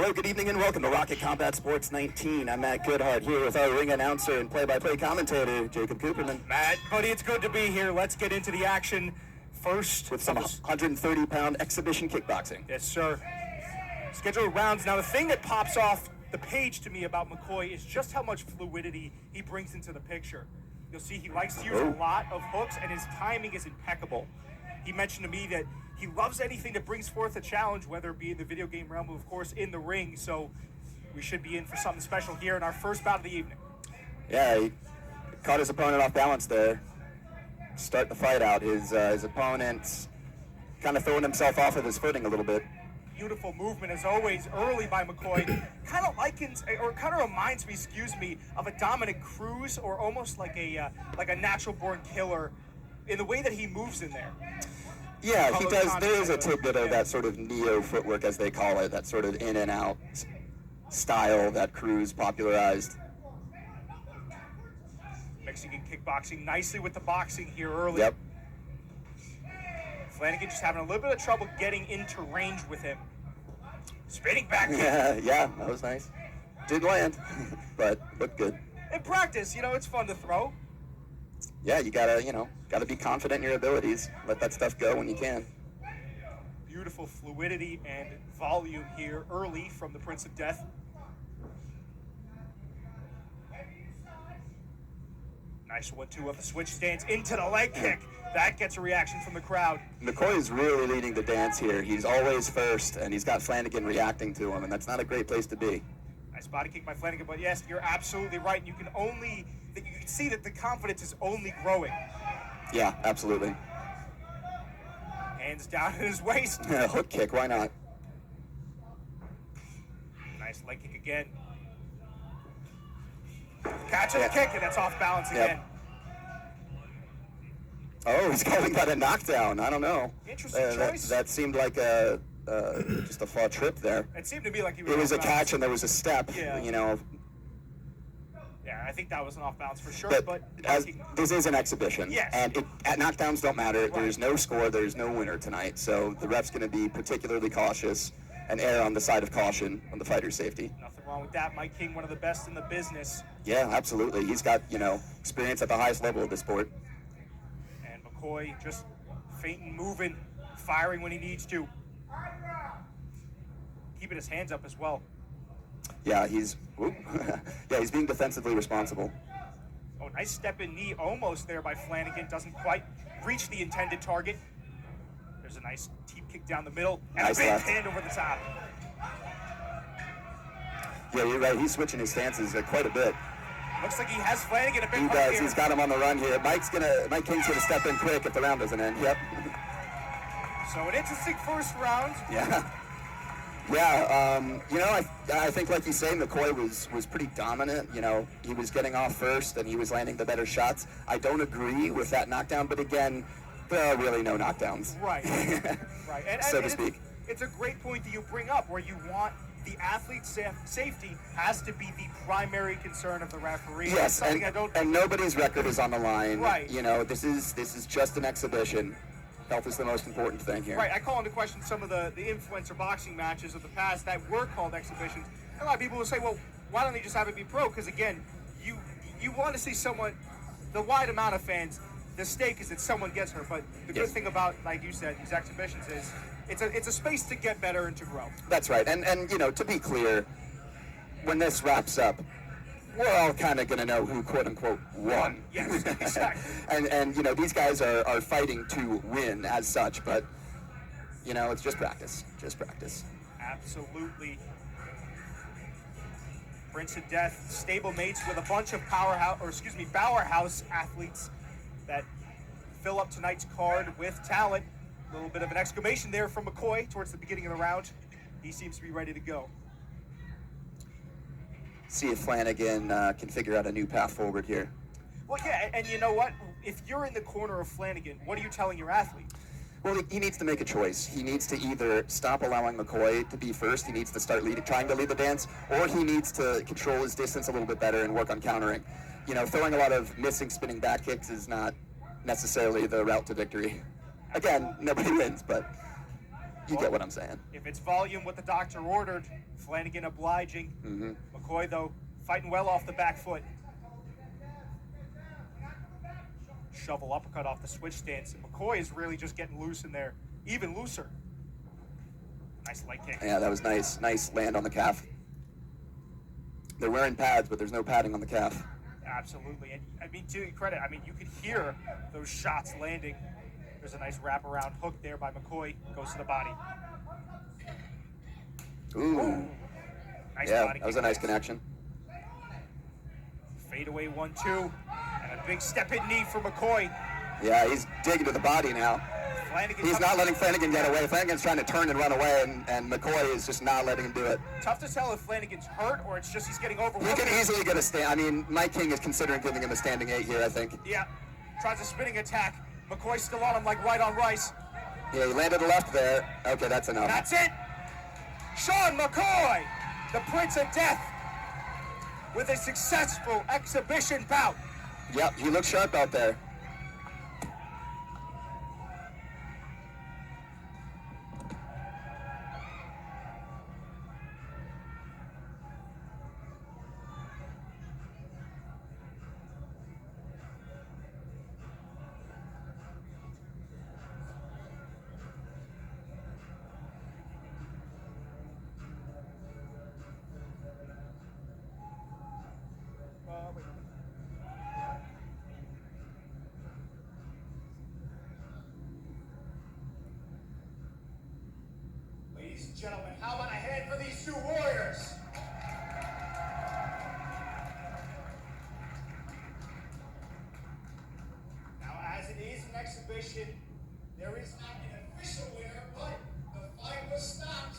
Hello, good evening, and welcome to Rocket Combat Sports 19. I'm Matt Goodhart here with our ring announcer and play-by-play commentator, Jacob Cooperman. Matt, buddy, it's good to be here. Let's get into the action first. With some 130-pound exhibition kickboxing. Yes, sir. Scheduled rounds. Now, the thing that pops off the page to me about McCoy is just how much fluidity he brings into the picture. You'll see he likes to use a lot of hooks, and his timing is impeccable. He mentioned to me that he loves anything that brings forth a challenge, whether it be in the video game realm or, of course, in the ring. So we should be in for something special here in our first bout of the evening. Yeah, he caught his opponent off balance there. Start the fight out. His opponent's kind of throwing himself off of his footing a little bit. Beautiful movement, as always, early by McCoy. Kind of likens, or kind of reminds me, of a Dominic Cruz, or almost like a natural-born killer in the way that he moves in there. Yeah, he does. There is a tidbit of that sort of neo footwork, as they call it, that sort of in and out style that Cruz popularized. Mexican kickboxing nicely with the boxing here early. Yep. Flanagan just having a little bit of trouble getting into range with him. Spinning back kick. Yeah, that was nice. Didn't land, but looked good. In practice, it's fun to throw. Yeah, you gotta be confident in your abilities. Let that stuff go when you can. Beautiful fluidity and volume here early from the Prince of Death. Nice 1-2 of the switch stance into the leg kick. That gets a reaction from the crowd. McCoy is really leading the dance here. He's always first, and he's got Flanagan reacting to him, and that's not a great place to be. Nice body kick by Flanagan, but yes, you're absolutely right. You can see that the confidence is only growing. Yeah, absolutely. Hands down at his waist. Hook kick, why not? Nice leg kick again. Catching the kick, and that's off balance again. Oh, he's calling that a knockdown. I don't know. Interesting choice. That seemed like just a flaw trip there. It seemed to be like he was. It was a catch and there was a step. Yeah. Yeah, I think that was an off balance for sure. But this is an exhibition. Yes. And knockdowns don't matter. Right. There's no score. There's no winner tonight. So the ref's going to be particularly cautious and err on the side of caution on the fighter's safety. Nothing wrong with that. Mike King, one of the best in the business. Yeah, absolutely. He's got experience at the highest level of the sport. And McCoy just feinting, moving, firing when he needs to. Keeping his hands up as well. Yeah, he's being defensively responsible. Oh, nice step in knee almost there by Flanagan. Doesn't quite reach the intended target. There's a nice teep kick down the middle. And nice a big left hand over the top. Yeah, you're right. He's switching his stances quite a bit. Looks like he has Flanagan a bit. He does. Here. He's got him on the run here. Mike King's going to step in quick if the round doesn't end. Yep. So an interesting first round. Yeah. Yeah, I think, like you say, McCoy was pretty dominant. He was getting off first, and he was landing the better shots. I don't agree with that knockdown, but again, there are really no knockdowns. Right, right. And, so to speak. It's a great point that you bring up, where you want the athlete's safety has to be the primary concern of the referee. Yes, and nobody's record is on the line. Right. This is just an exhibition. Health is the most important thing here. Right, I call into question some of the influencer boxing matches of the past that were called exhibitions. A lot of people will say, well, why don't they just have it be pro? Because again, you want to see someone, the wide amount of fans, the stake is that someone gets hurt. But the good thing about, like you said, these exhibitions is it's a space to get better and to grow. That's right, and to be clear, when this wraps up, we're all kind of going to know who, quote-unquote, won. Yes, exactly. and these guys are fighting to win as such, but, it's just practice. Just practice. Absolutely. Prince of Death, stable mates with a bunch of powerhouse athletes that fill up tonight's card with talent. A little bit of an exclamation there from McCoy towards the beginning of the round. He seems to be ready to go. See if Flanagan can figure out a new path forward here. Well, yeah, and you know what? If you're in the corner of Flanagan, what are you telling your athlete? Well, he needs to make a choice. He needs to either stop allowing McCoy to be first, he needs to start trying to lead the dance, or he needs to control his distance a little bit better and work on countering. Throwing a lot of missing spinning back kicks is not necessarily the route to victory. Again, nobody wins, but You get what I'm saying. If it's volume, what the doctor ordered, Flanagan obliging. McCoy, though, fighting well off the back foot. Shovel uppercut off the switch stance. And McCoy is really just getting loose in there, even looser. Nice leg kick. Yeah, that was nice. Nice land on the calf. They're wearing pads, but there's no padding on the calf. Absolutely. And I mean, to your credit, I mean, you could hear those shots landing. There's a nice wraparound hook there by McCoy. Goes to the body. Ooh. Nice Yeah, body that was kick. a nice connection. Fade away 1-2. And a big step-in knee for McCoy. Yeah, he's digging to the body now. Flanagan He's not letting Flanagan get away. Flanagan's trying to turn and run away, and McCoy is just not letting him do it. Tough to tell if Flanagan's hurt or it's just he's getting He overwhelmed. could easily get a stand. I mean, Mike King is considering giving him a standing 8 here, I think. Yeah. Tries a spinning attack. McCoy's still on him like white on rice. Yeah, he landed the left there. Okay, that's enough. That's it. Sean McCoy, the Prince of Death, with a successful exhibition bout. Yep, he looks sharp out there. Ladies and gentlemen, how about a hand for these two warriors? Now, as it is an exhibition, there is not an official winner, but the fight was stopped